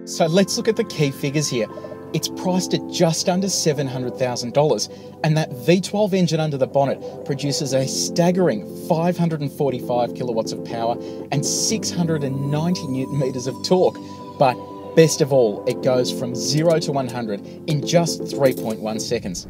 So let's look at the key figures here. It's priced at just under $700,000, and that V12 engine under the bonnet produces a staggering 545 kilowatts of power and 690 newton meters of torque. But best of all, it goes from 0 to 100 in just 3.1 seconds.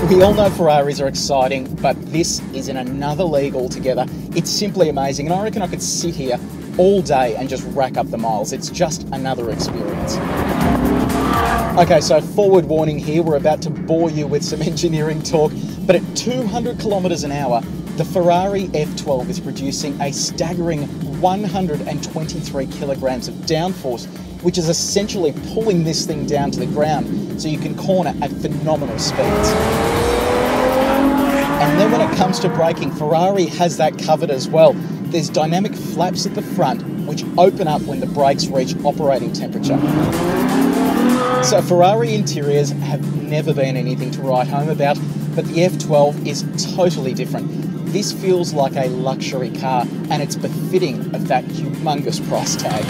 We all know Ferraris are exciting, but this is in another league altogether. It's simply amazing, and I reckon I could sit here all day and just rack up the miles. It's just another experience. Okay, so forward warning here, we're about to bore you with some engineering talk, but at 200 kilometers an hour, the Ferrari F12 is producing a staggering 123 kilograms of downforce, which is essentially pulling this thing down to the ground so you can corner at phenomenal speeds. And then when it comes to braking, Ferrari has that covered as well. There's dynamic flaps at the front which open up when the brakes reach operating temperature. So Ferrari interiors have never been anything to write home about, but the F12 is totally different. This feels like a luxury car, and it's befitting of that humongous price tag.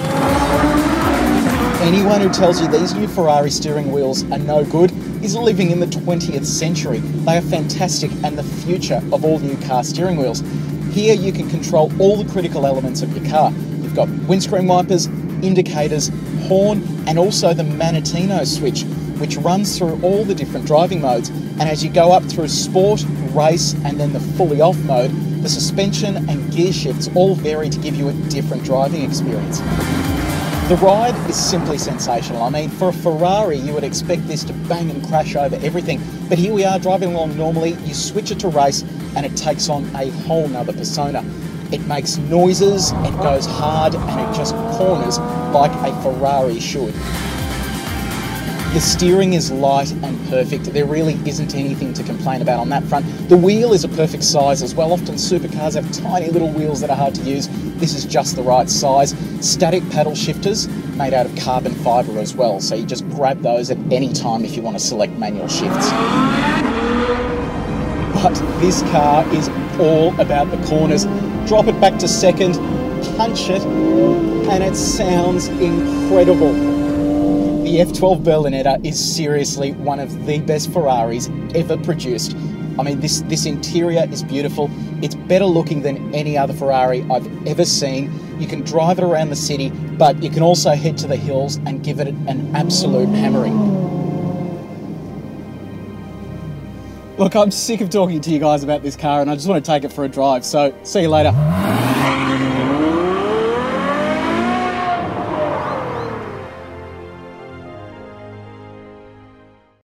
Anyone who tells you these new Ferrari steering wheels are no good is living in the 20th century. They are fantastic and the future of all new car steering wheels. Here you can control all the critical elements of your car. You've got windscreen wipers, indicators, horn, and also the Manettino switch, which runs through all the different driving modes. And as you go up through sport, race, and then the fully off mode, the suspension and gear shifts all vary to give you a different driving experience. The ride is simply sensational. I mean, for a Ferrari, you would expect this to bang and crash over everything. But here we are driving along normally, you switch it to race, and it takes on a whole nother persona. It makes noises, it goes hard, and it just corners like a Ferrari should. The steering is light and perfect. There really isn't anything to complain about on that front. The wheel is a perfect size as well. Often supercars have tiny little wheels that are hard to use. This is just the right size. Static paddle shifters made out of carbon fibre as well, so you just grab those at any time if you want to select manual shifts. But this car is all about the corners. Drop it back to second, punch it, and it sounds incredible. The F12 Berlinetta is seriously one of the best Ferraris ever produced. I mean, this interior is beautiful. It's better looking than any other Ferrari I've ever seen. You can drive it around the city, but you can also head to the hills and give it an absolute hammering. Look, I'm sick of talking to you guys about this car, and I just want to take it for a drive, so see you later.